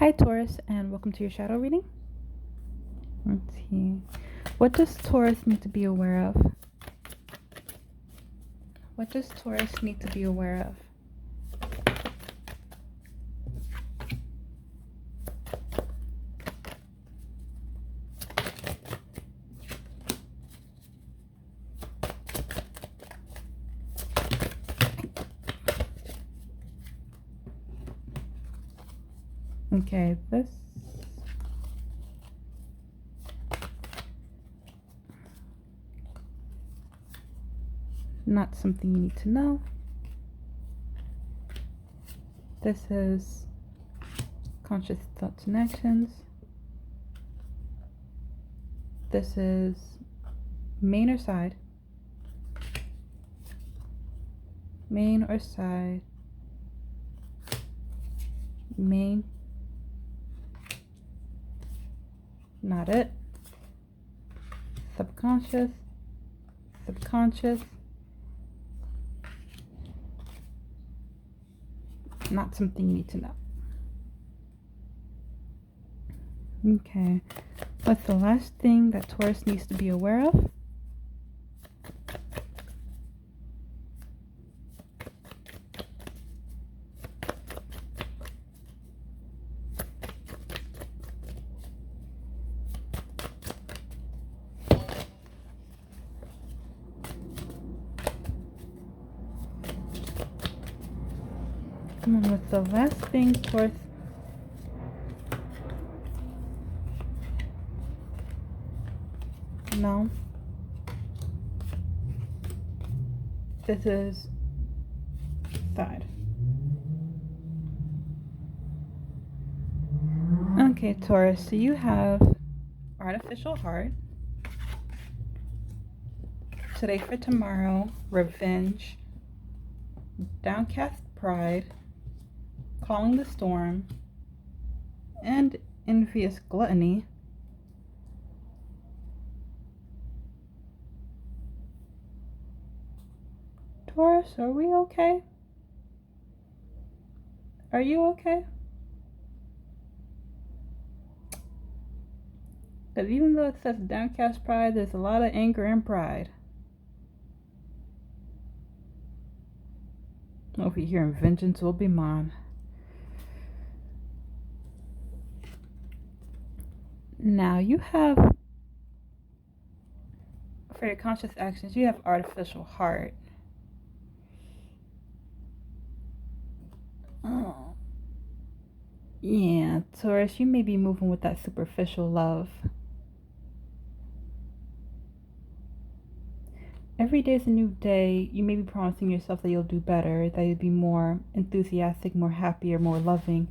Hi Taurus, and welcome to your shadow reading. Let's see. What does Taurus need to be aware of? What does Taurus need to be aware of? Okay, this not something you need to know. This is conscious thoughts and actions. This is main or side. Main or side. Main. Not it. Subconscious. Subconscious. Not something you need to know. Okay. What's the last thing that Taurus needs to be aware of? Come on, what's the last thing Taurus? No. This is side. Okay, Taurus, so you have artificial heart. Today for tomorrow, revenge, downcast pride, calling the storm, and envious gluttony. Taurus, are we okay? Are you okay? Because even though it says downcast pride, there's a lot of anger and pride. Over here in vengeance will be mine. Now you have, for your conscious actions, you have artificial heart. Oh. Yeah, Taurus, you may be moving with that superficial love. Every day is a new day. You may be promising yourself that you'll do better, that you'll be more enthusiastic, more happier, more loving,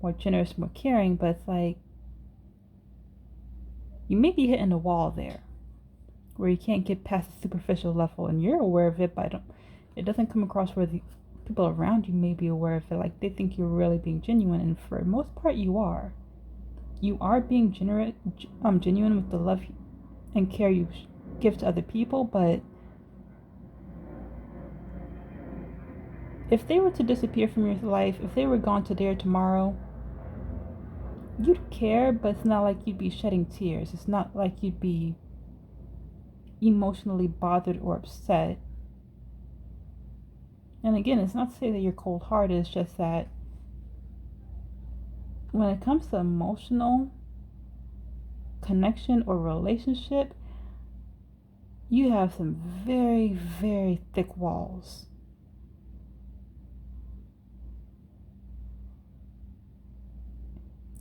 more generous, more caring, but it's like you may be hitting a wall there where you can't get past the superficial level, and you're aware of it, but it doesn't come across where the people around you may be aware of it. Like they think you're really being genuine, and for the most part you are. You are being genuine with the love and care you give to other people, but if they were to disappear from your life, if they were gone today or tomorrow, you'd care, but it's not like you'd be shedding tears. It's not like you'd be emotionally bothered or upset. And again, it's not to say that you're cold-hearted, it's just that when it comes to emotional connection or relationship, you have some very, very thick walls.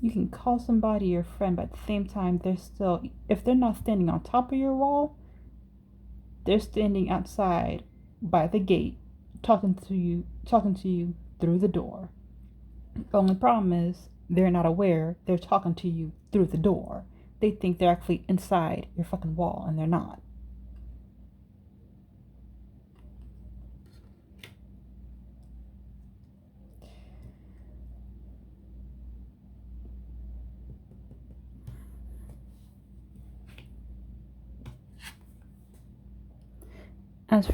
You can call somebody your friend, but at the same time, they're still, if they're not standing on top of your wall, they're standing outside by the gate, talking to you through the door. The only problem is they're not aware they're talking to you through the door. They think they're actually inside your fucking wall, and they're not. As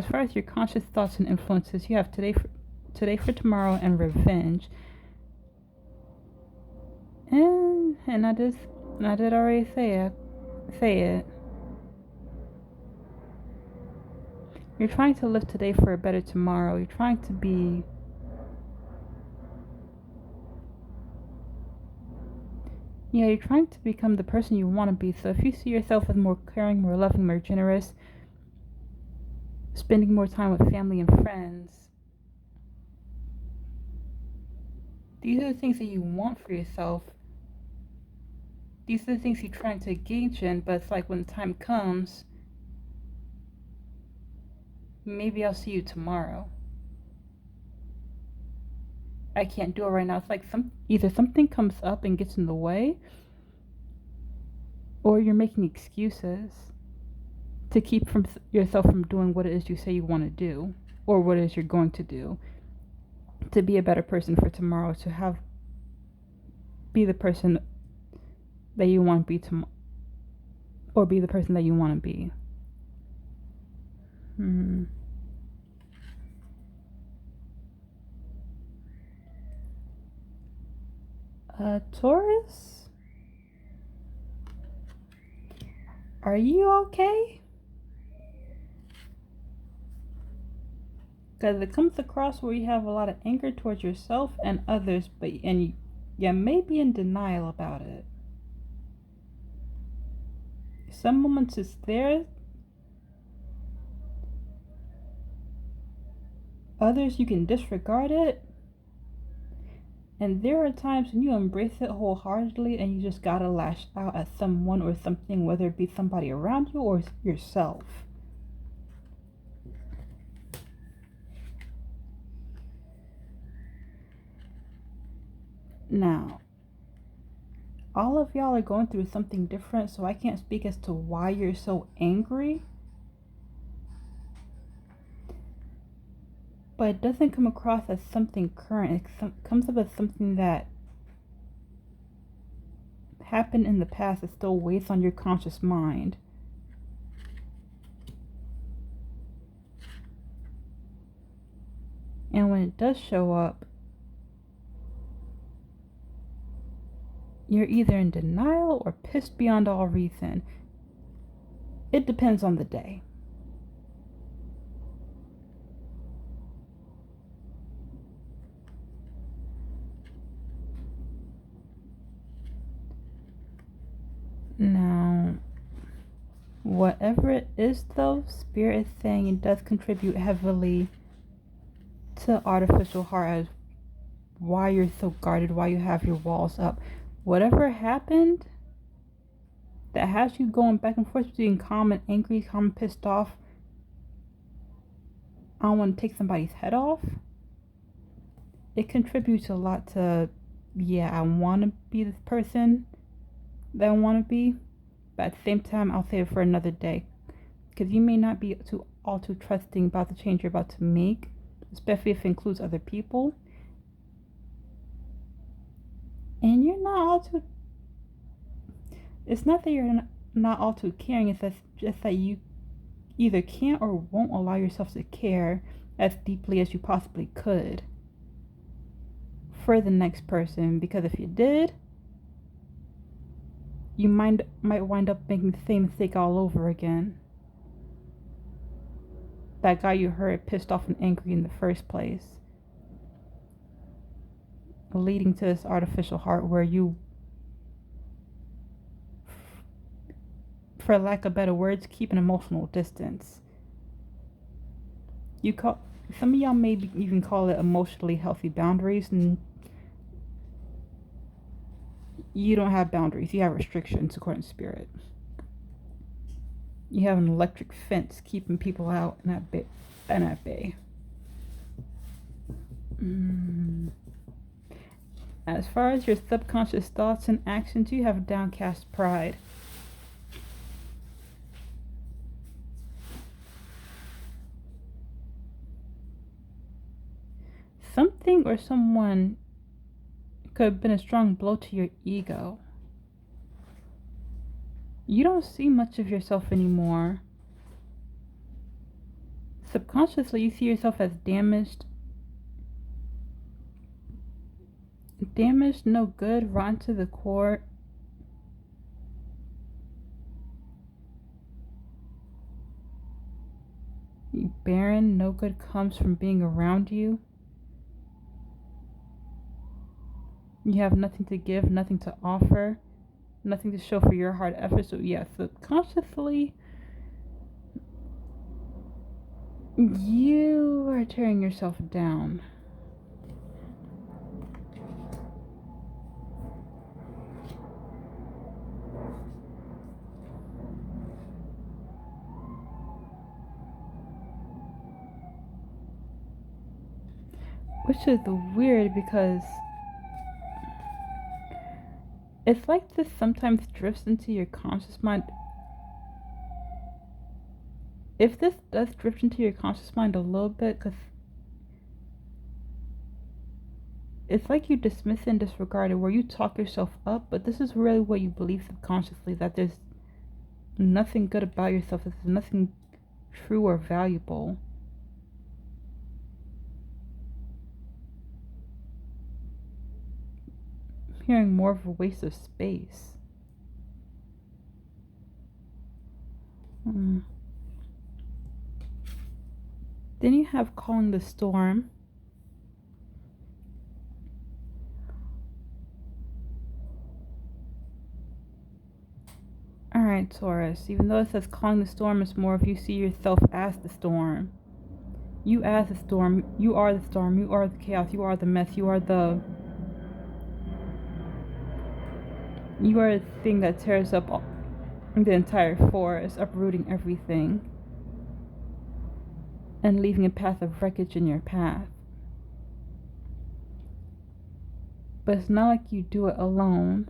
far as your conscious thoughts and influences, you have today for tomorrow and revenge. And I did already say it. You're trying to live today for a better tomorrow. You're trying to be... Yeah, you're trying to become the person you want to be. So if you see yourself as more caring, more loving, more generous, spending more time with family and friends, these are the things that you want for yourself. These are the things you're trying to engage in, but it's like when the time comes, maybe I'll see you tomorrow. I can't do it right now. It's like either something comes up and gets in the way, or you're making excuses to keep yourself from doing what it is you say you want to do, or what it is you're going to do, to be a better person for tomorrow, to be the person that you want to be tomorrow, or be the person that you want to be. Taurus? Are you okay? Because it comes across where you have a lot of anger towards yourself and others, and you may be in denial about it. Some moments it's there, others you can disregard it, and there are times when you embrace it wholeheartedly and you just gotta lash out at someone or something, whether it be somebody around you or yourself. Now, all of y'all are going through something different, so I can't speak as to why you're so angry. But it doesn't come across as something current. It comes up as something that happened in the past that still weighs on your conscious mind. And when it does show up, you're either in denial or pissed beyond all reason. It depends on the day. Now, whatever it is though, Spirit is saying it does contribute heavily to artificial heart as why you're so guarded, why you have your walls up. Whatever happened that has you going back and forth between calm and angry, calm and pissed off, I don't want to take somebody's head off. It contributes a lot to, I want to be this person that I want to be, but at the same time, I'll save it for another day. Because you may not be all too trusting about the change you're about to make, especially if it includes other people. And you're not all too... It's not that you're not all too caring, it's just that you either can't or won't allow yourself to care as deeply as you possibly could for the next person. Because if you did, you might wind up making the same mistake all over again. That got you hurt, pissed off, and angry in the first place, leading to this artificial heart where you, for lack of better words, keep an emotional distance. Some of y'all may even call it emotionally healthy boundaries, and you don't have boundaries, you have restrictions according to Spirit. You have an electric fence keeping people out and at bay. As far as your subconscious thoughts and actions, you have downcast pride. Something or someone could have been a strong blow to your ego. You don't see much of yourself anymore. Subconsciously, you see yourself as damaged, no good, rotten to the core, You're barren, no good comes from being around you. You have nothing to give, nothing to offer, nothing to show for your hard effort. So yeah, subconsciously, you are tearing yourself down. Which is weird because it's like this sometimes drifts into your conscious mind. If this does drift into your conscious mind a little bit, because it's like you dismiss and disregard it, where you talk yourself up, but this is really what you believe subconsciously, that there's nothing good about yourself, that there's nothing true or valuable. I'm hearing more of a waste of space. Then you have calling the storm. Alright, Taurus, even though it says calling the storm, it's more if you see yourself as the storm. You as the storm, you are the storm, you are the chaos, you are the mess, you are the thing that tears up the entire forest, uprooting everything, and leaving a path of wreckage in your path. But it's not like you do it alone.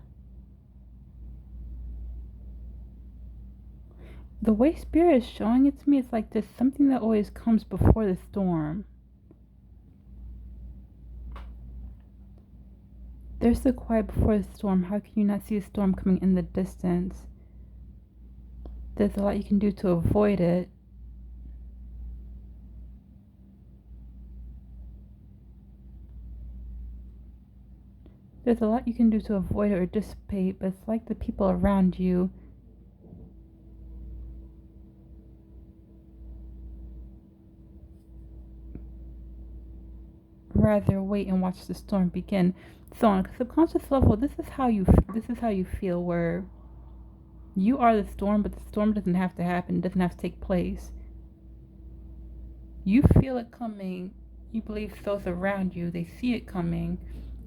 The way Spirit is showing it to me, it's like there's something that always comes before the storm. There's the quiet before the storm. How can you not see the storm coming in the distance? There's a lot you can do to avoid it. There's a lot you can do to avoid it or dissipate, but it's like the people around you rather wait and watch the storm begin. So on a subconscious level, this is how you feel, where you are the storm, but the storm doesn't have to happen, it doesn't have to take place. You feel it coming. You believe those around you, they see it coming,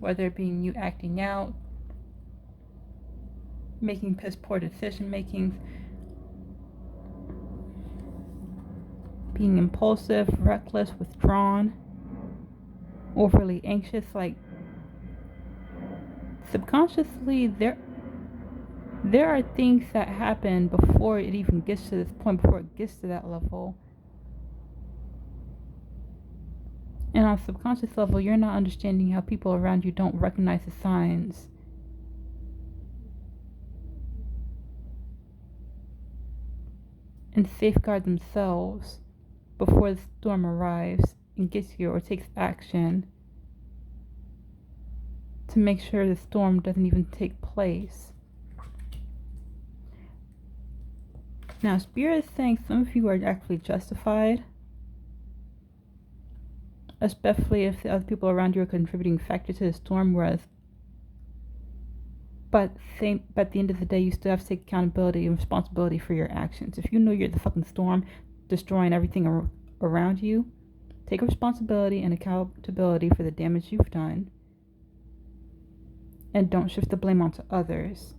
whether it being you acting out, making piss poor decision making, being impulsive, reckless, withdrawn, overly anxious. Like subconsciously, there are things that happen before it even gets to this point, before it gets to that level. And on a subconscious level, you're not understanding how people around you don't recognize the signs. And safeguard themselves before the storm arrives and gets here or takes action to make sure the storm doesn't even take place. Now, Spirit is saying some of you are actually justified, especially if the other people around you are a contributing factor to the storm, whereas but at the end of the day, you still have to take accountability and responsibility for your actions. If you know you're the fucking storm destroying everything around you, take responsibility and accountability for the damage you've done, and don't shift the blame onto others.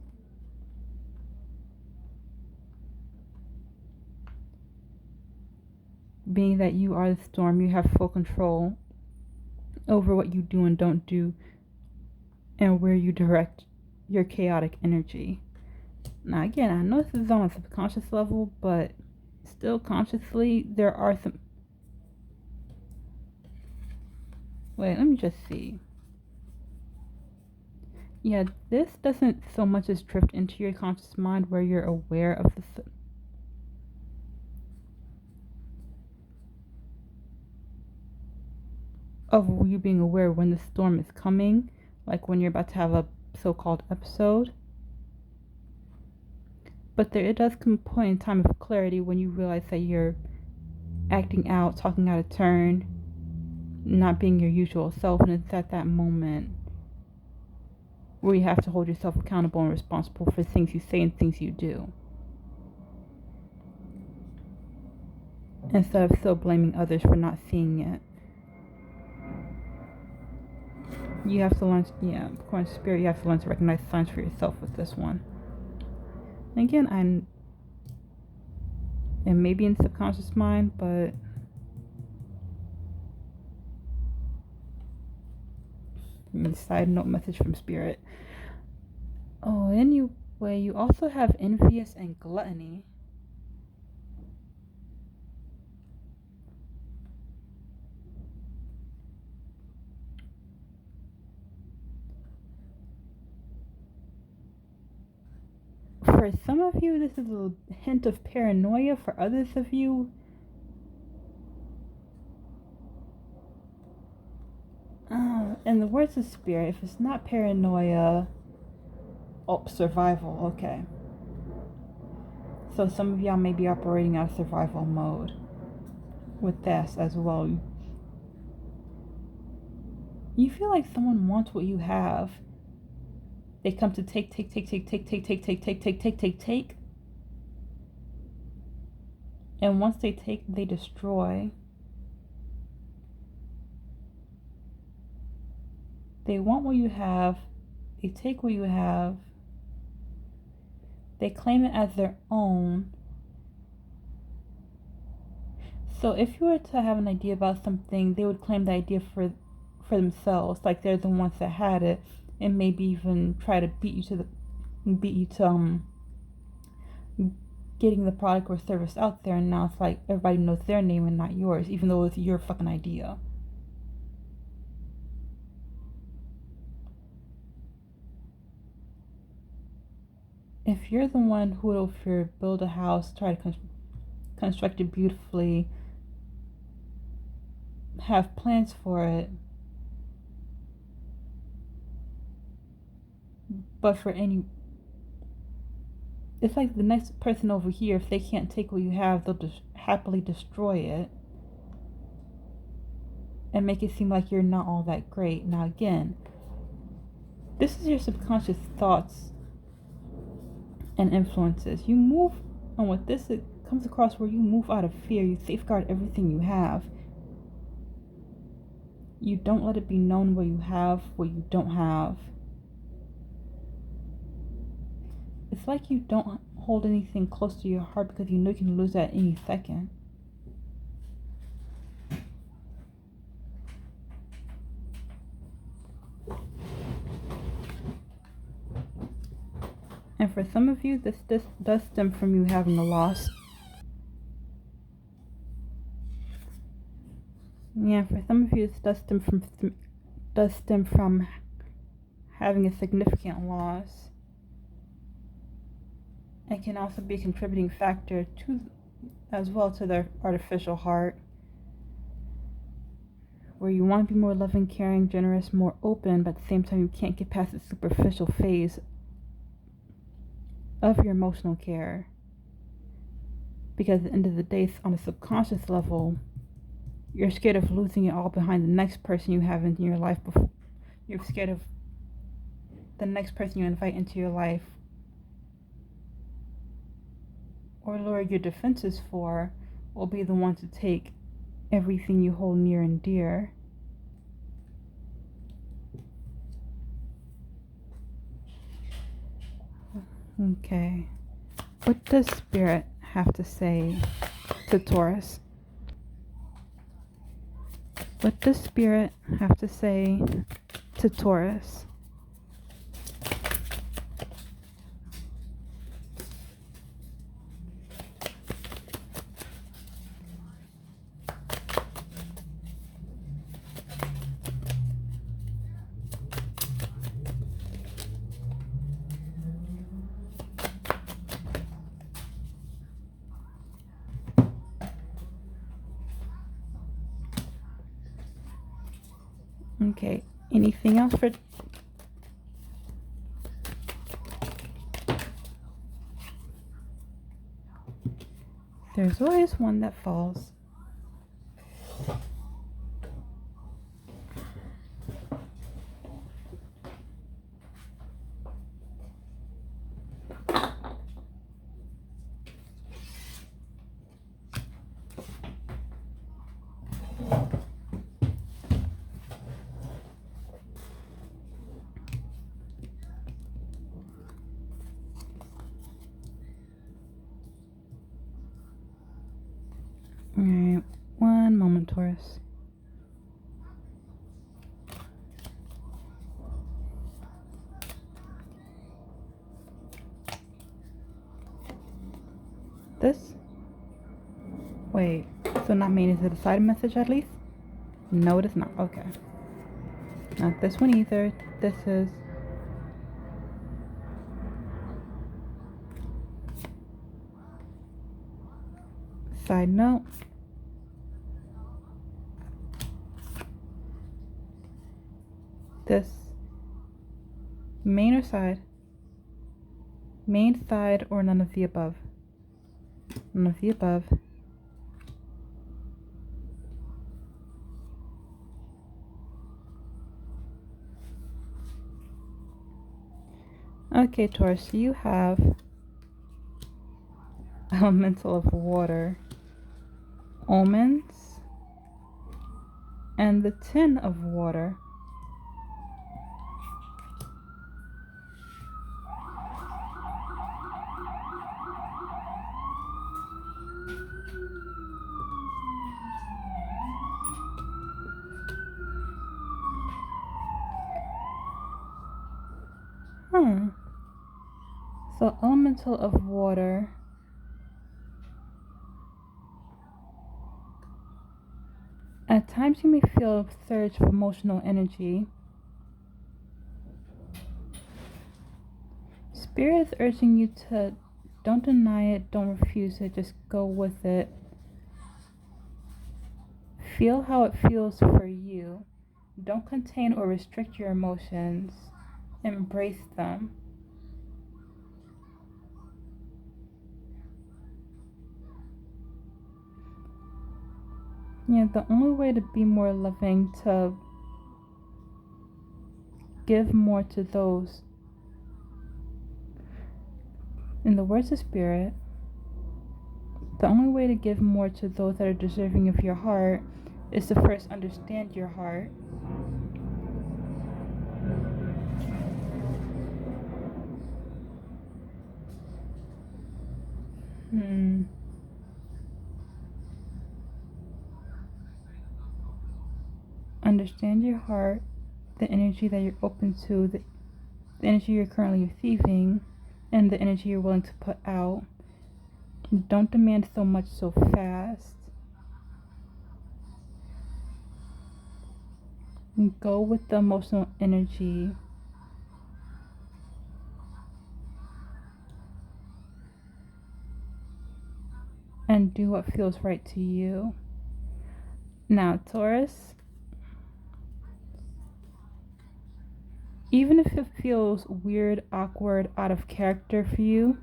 Being that you are the storm, you have full control over what you do and don't do, and where you direct your chaotic energy. Now again, I know this is on a subconscious level, but still consciously there are some... Wait, let me just see. Yeah, this doesn't so much as drift into your conscious mind where you're aware of the... of you being aware when the storm is coming, like when you're about to have a so-called episode. But it does come a point in time of clarity when you realize that you're acting out, talking out of turn, not being your usual self. And it's at that moment where you have to hold yourself accountable and responsible for things you say and things you do, instead of still blaming others for not seeing it. You have to learn, according to spirit, you have to learn to recognize signs for yourself with this one. And again, it may be in subconscious mind, but side note message from spirit. Oh, anyway, you also have envious and gluttony. For some of you, this is a hint of paranoia. For others of you, in the words of spirit, if it's not paranoia, survival, okay. So some of y'all may be operating out of survival mode with this as well. You feel like someone wants what you have. They come to take. And once they take, they destroy. They want what you have. They take what you have. They claim it as their own. So if you were to have an idea about something, they would claim the idea for themselves, like they're the ones that had it, and maybe even try to beat you to getting the product or service out there. And now it's like everybody knows their name and not yours, even though it's your fucking idea. If you're the one who will build a house, try to construct it beautifully, have plans for it, but it's like the next person over here, if they can't take what you have, they'll just happily destroy it and make it seem like you're not all that great. Now again, this is your subconscious thoughts and influences. You move, and with this, it comes across where you move out of fear. You safeguard everything you have. You don't let it be known what you have, what you don't have. It's like you don't hold anything close to your heart because you know you can lose that any second. And for some of you, this does stem from you having a loss. Yeah, for some of you, this does stem from having a significant loss. It can also be a contributing factor as well to their artificial heart, where you want to be more loving, caring, generous, more open, but at the same time you can't get past the superficial phase of your emotional care, because at the end of the day, on a subconscious level, you're scared of losing it all behind the next person you have in your life. You're scared of the next person you invite into your life or lower your defenses for will be the one to take everything you hold near and dear. Okay. What does Spirit have to say to Taurus? What does Spirit have to say to Taurus? Okay, anything else for... There's always one that falls. Taurus. This? Wait, so not main, is it a side message at least? No, it is not. Okay. Not this one either. This is... Side note. This. Main or side? Main, side, or none of the above? None of the above. Okay, Taurus, you have elemental of water, omens, and the 10 of water. So elemental of water. At times you may feel a surge of emotional energy. Spirit is urging you to don't deny it, don't refuse it, just go with it. Feel how it feels for you. Don't contain or restrict your emotions. Embrace them. Yeah, the only way to be more loving, to give more to those. In the words of Spirit, the only way to give more to those that are deserving of your heart is to first understand your heart. Understand your heart, the energy that you're open to, the energy you're currently receiving, and the energy you're willing to put out. Don't demand so much so fast. Go with the emotional energy. And do what feels right to you. Now, Taurus, even if it feels weird, awkward, out of character for you,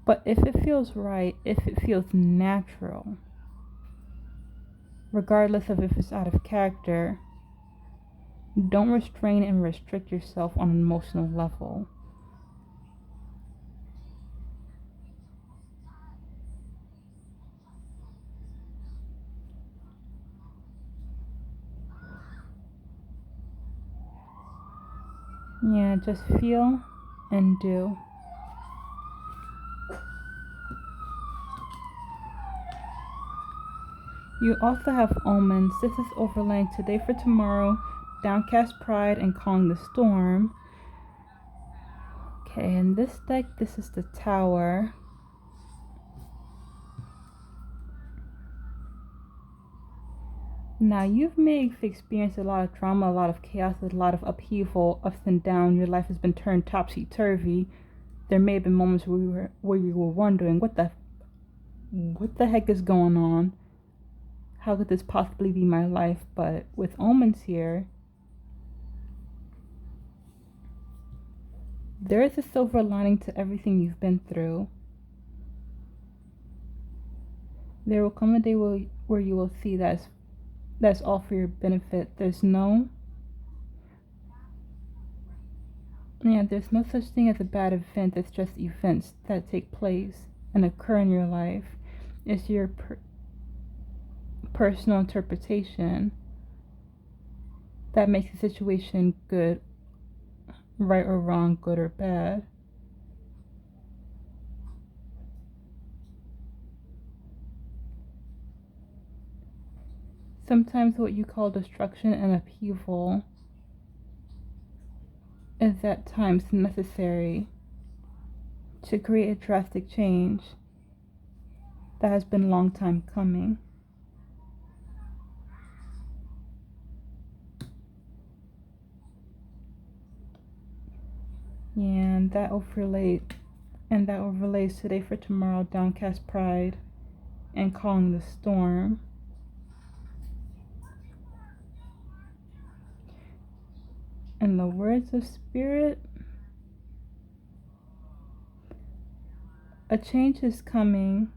but if it feels right, if it feels natural, regardless of if it's out of character, don't restrain and restrict yourself on an emotional level. Yeah, just feel and do. You also have omens. This is overlaying today for tomorrow, downcast pride, and calling the storm. Okay, in this deck, this is the Tower. Now, you may have experienced a lot of trauma, a lot of chaos, a lot of upheaval, ups and downs. Your life has been turned topsy-turvy. There may have been moments where you were wondering, what the heck is going on? How could this possibly be my life? But with omens here, there is a silver lining to everything you've been through. There will come a day where you will see that's all for your benefit. There's no such thing as a bad event. It's just events that take place and occur in your life. It's your personal interpretation that makes the situation good, right or wrong, good or bad. Sometimes what you call destruction and upheaval is at times necessary to create a drastic change that has been a long time coming. And that overlays today for tomorrow, downcast pride and calling the storm. In the words of Spirit, a change is coming.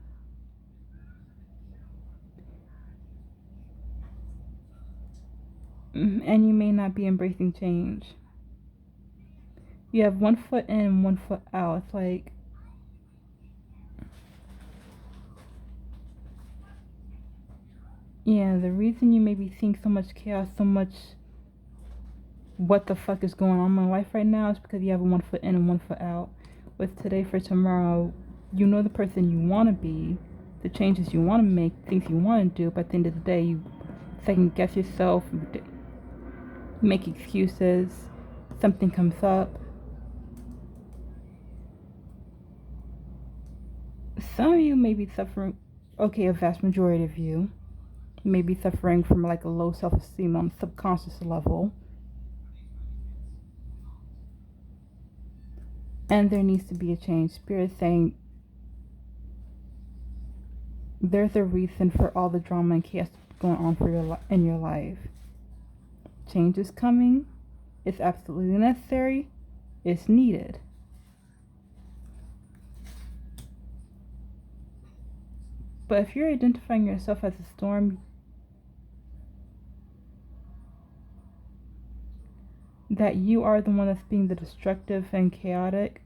And you may not be embracing change. You have 1 foot in and 1 foot out. It's like, yeah, the reason you may be seeing so much chaos, so much what the fuck is going on in my life right now is because you have 1 foot in and 1 foot out. With today for tomorrow, you know the person you want to be, the changes you want to make, things you want to do, but at the end of the day, you second guess yourself, make excuses, something comes up. Some of you may be suffering, a vast majority of you may be suffering from like a low self-esteem on a subconscious level. And there needs to be a change. Spirit saying there's a reason for all the drama and chaos going on in your life. Change is coming. It's absolutely necessary. It's needed. But if you're identifying yourself as a storm, that you are the one that's being the destructive and chaotic,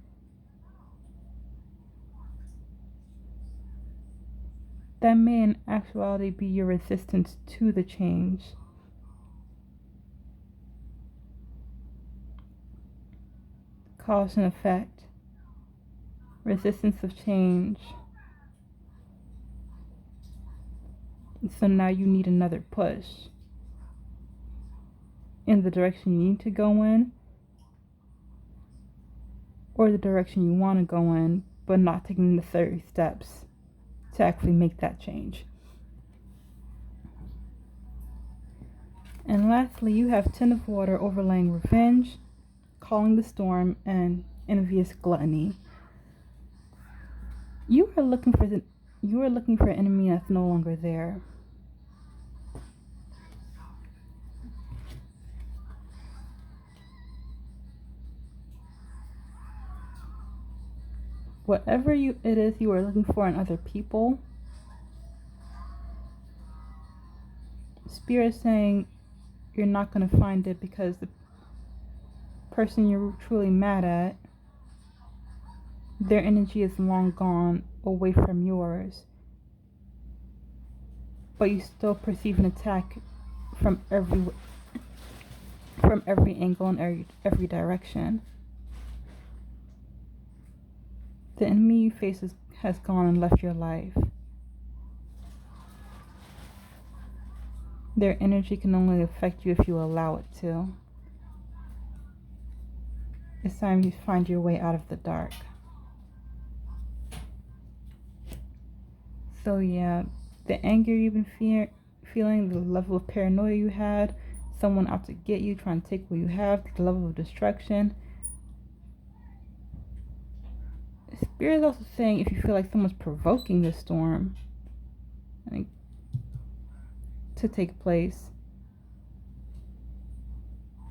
that may in actuality be your resistance to the change. Cause and effect. Resistance of change. So now you need another push in the direction you need to go in, or the direction you want to go in, but not taking the necessary steps to actually make that change. And lastly, you have 10 of water overlaying revenge, calling the storm, and envious gluttony. You are looking for an enemy that's no longer there. Whatever it is you are looking for in other people, Spirit is saying you're not going to find it, because the person you're truly mad at, their energy is long gone away from yours, but you still perceive an attack from every angle and every direction. The enemy you face has gone and left your life. Their energy can only affect you if you allow it to. It's time you find your way out of the dark. So yeah, the anger you've been feeling, the level of paranoia you had, someone out to get you, trying to take what you have, the level of destruction. Spirit is also saying if you feel like someone's provoking this storm to take place,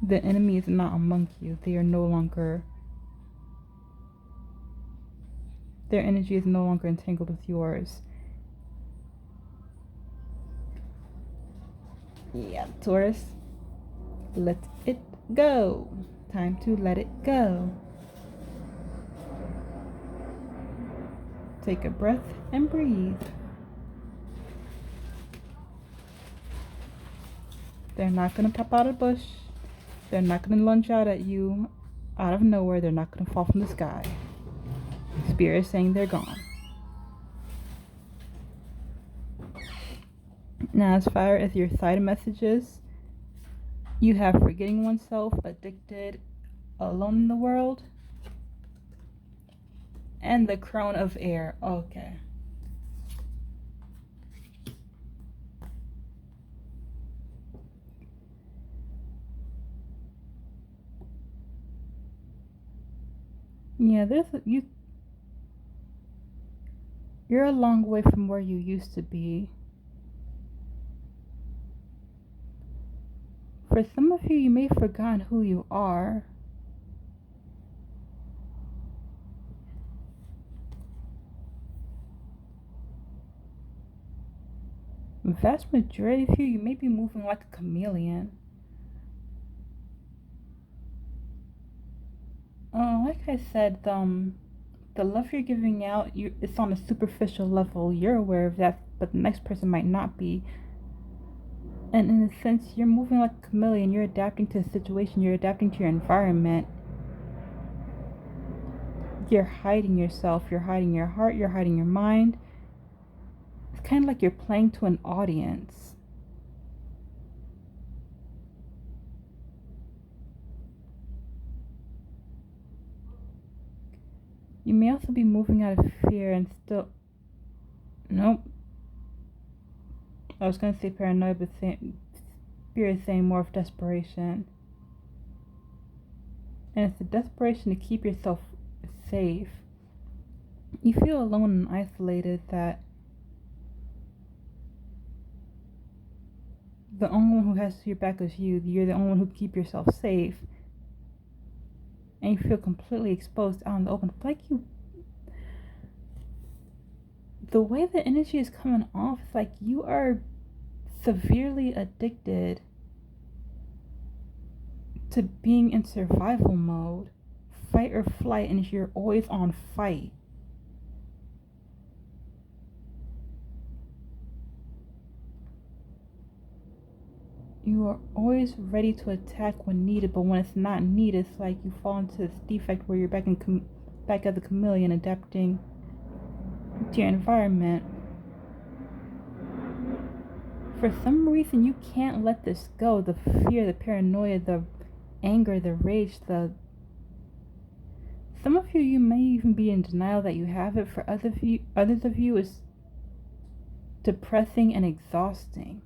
the enemy is not among you. They are no longer, their energy is no longer entangled with yours. Yeah, Taurus, let it go. Time to let it go. Take a breath and breathe. They're not going to pop out of the bush. They're not going to lunge out at you out of nowhere. They're not going to fall from the sky. Spirit is saying they're gone. Now, as far as your side messages, you have forgetting oneself, addicted, alone in the world, and the crown of air. Okay. Yeah, you're a long way from where you used to be. For some of you, you may have forgotten who you are. The vast majority of you, you may be moving like a chameleon. Like I said, the love you're giving out, it's on a superficial level. You're aware of that, but the next person might not be. And in a sense, you're moving like a chameleon. You're adapting to the situation. You're adapting to your environment. You're hiding yourself. You're hiding your heart. You're hiding your mind. It's kind of like you're playing to an audience. You may also be moving out of fear and still... Nope. I was going to say paranoia, but Spirit is saying more of desperation. And it's the desperation to keep yourself safe. You feel alone and isolated, that the only one who has your back is you. You're the only one who can keep yourself safe. And you feel completely exposed out in the open. Like the way the energy is coming off, it's like you are severely addicted to being in survival mode, fight or flight, and you're always on fight. You are always ready to attack when needed, but when it's not needed, it's like you fall into this defect where you're back as the chameleon, adapting to your environment. For some reason, you can't let this go. The fear, the paranoia, the anger, the rage, some of you may even be in denial that you have it. For others of you, it's depressing and exhausting.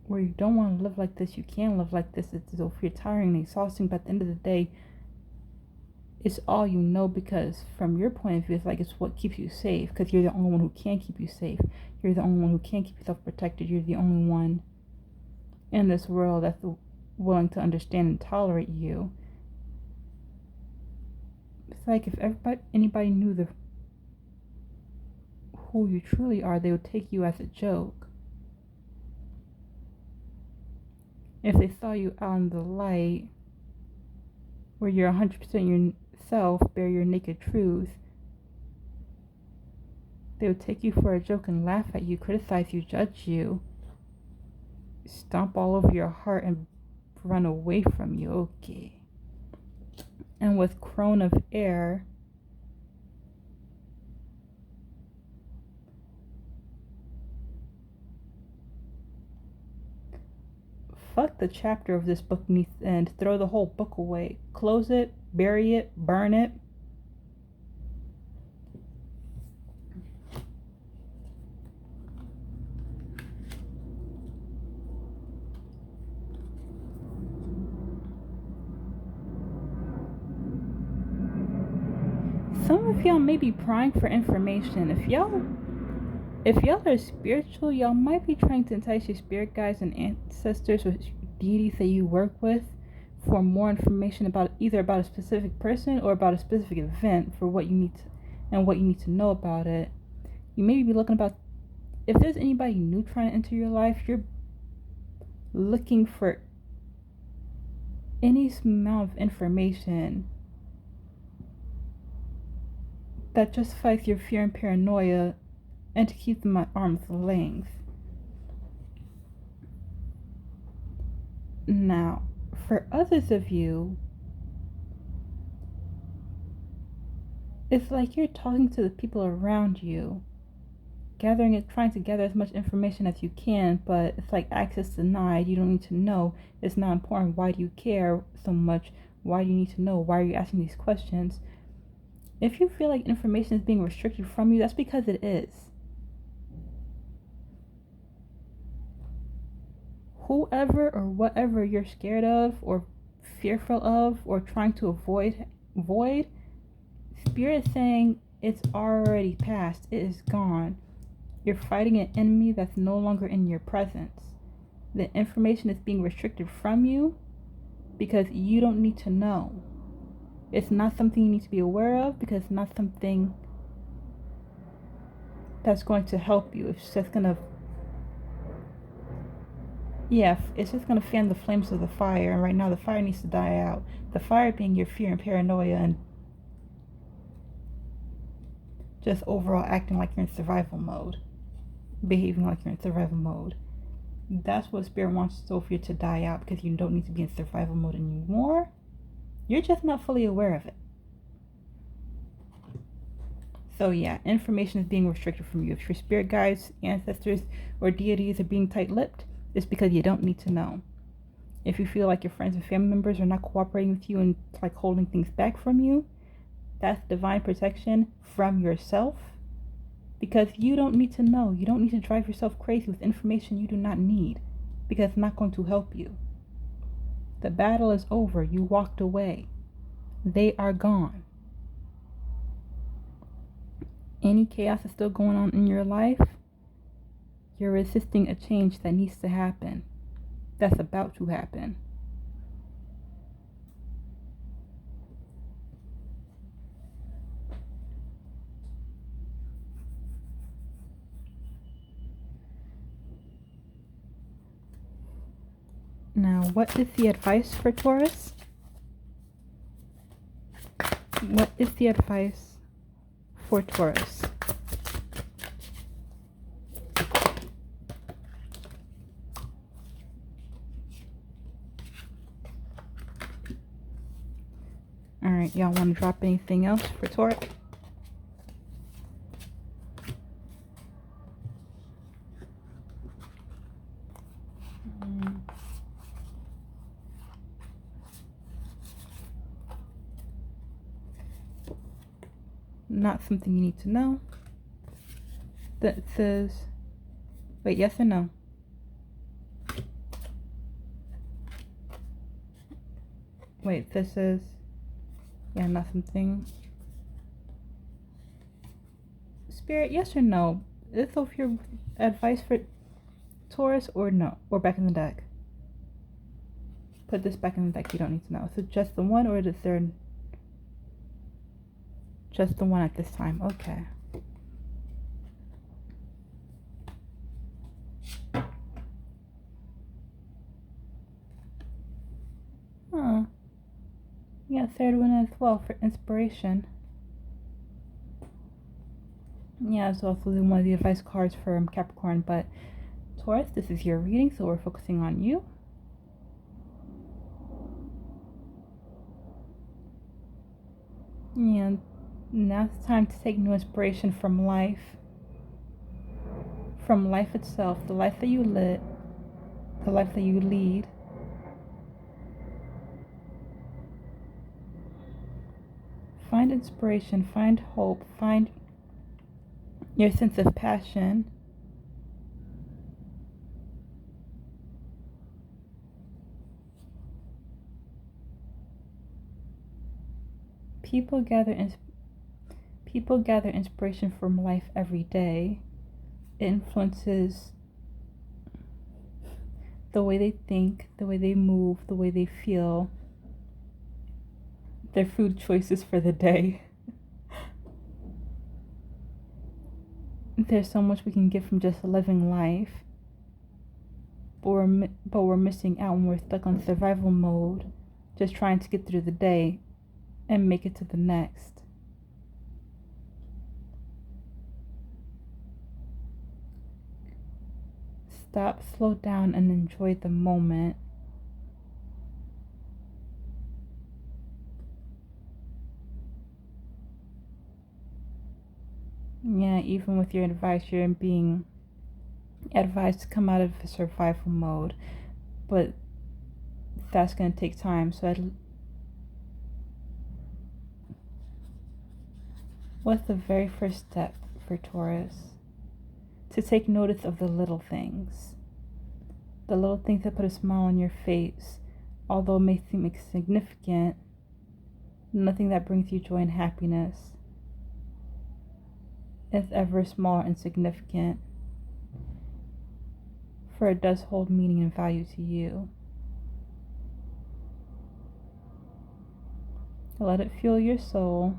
Where you don't want to live like this, you can't live like this. It's as if you're tiring and exhausting, but at the end of the day, it's all you know, because from your point of view, it's like it's what keeps you safe, because you're the only one who can keep you safe. You're the only one who can keep yourself protected. You're the only one in this world that's willing to understand and tolerate you. It's like if anybody knew who you truly are, they would take you as a joke. If they saw you out in the light, where you're 100% yourself, bare your naked truth, they would take you for a joke and laugh at you, criticize you, judge you, stomp all over your heart and run away from you. Okay. And with crown of air, fuck the chapter of this book needs to end. Throw the whole book away. Close it, bury it, burn it. Some of y'all may be prying for information. If y'all are spiritual, y'all might be trying to entice your spirit guides and ancestors or deities that you work with for more information about either about a specific person or about a specific event, for what you need to know about it. You may be looking about, if there's anybody new trying to enter your life, you're looking for any amount of information that justifies your fear and paranoia, and to keep them at arm's length. Now, for others of you, It's like you're talking to the people around you, trying to gather as much information as you can, but it's like access denied. You don't need to know. It's not important. Why do you care so much? Why do you need to know? Why are you asking these questions? If you feel like information is being restricted from you, that's because it is. Whoever or whatever you're scared of or fearful of or trying to avoid, Spirit is saying it's already past. It is gone. You're fighting an enemy that's no longer in your presence. The information is being restricted from you because you don't need to know. It's not something you need to be aware of because it's not something that's going to help you. It's just going to, it's just going to fan the flames of the fire. And right now the fire needs to die out. The fire being your fear and paranoia and just overall acting like you're in survival mode. Behaving like you're in survival mode. That's what Spirit wants Sophia to die out because you don't need to be in survival mode anymore. You're just not fully aware of it. So yeah, information is being restricted from you. If your spirit guides, ancestors, or deities are being tight-lipped, it's because you don't need to know. If you feel like your friends and family members are not cooperating with you and like holding things back from you, that's divine protection from yourself. Because you don't need to know. You don't need to drive yourself crazy with information you do not need. Because it's not going to help you. The battle is over. You walked away. They are gone. Any chaos is still going on in your life. You're resisting a change that needs to happen. That's about to happen. Now, what is the advice for Taurus? What is the advice for Taurus? Alright, y'all want to drop anything else for Taurus? Not something you need to know. That says, wait, yes or no? Wait, this is, yeah, not something. Spirit, yes or no? Is this your advice for Taurus or no? Or back in the deck? Put this back in the deck, you don't need to know. Is it just the one or is there just the one at this time? Okay. Huh. Yeah, third one as well for inspiration. Yeah, it's also one of the advice cards for Capricorn, but Taurus, this is your reading, so we're focusing on you. And now it's time to take new inspiration from life. From life itself, the life that you live, the life that you lead. Find inspiration, find hope, find your sense of passion. People gather inspiration from life every day. It influences the way they think, the way they move, the way they feel, their food choices for the day. There's so much we can get from just living life, but we're missing out when we're stuck on survival mode, just trying to get through the day and make it to the next. Stop, slow down, and enjoy the moment. Yeah, even with your advice, you're being advised to come out of survival mode, but that's going to take time. So what's the very first step for Taurus? To take notice of the little things. The little things that put a smile on your face, although it may seem insignificant, nothing that brings you joy and happiness is ever small or insignificant, for it does hold meaning and value to you. Let it fuel your soul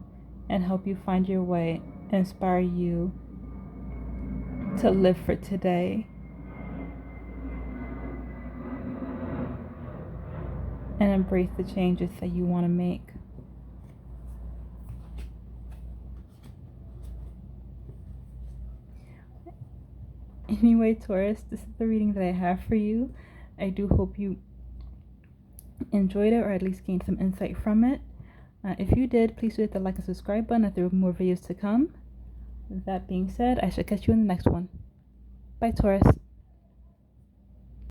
and help you find your way, inspire you to live for today and embrace the changes that you want to make. Anyway, Taurus, this is the reading that I have for you. I do hope you enjoyed it, or at least gained some insight from it. If you did, please hit the like and subscribe button if there are more videos to come. That being said, I shall catch you in the next one. Bye, Taurus.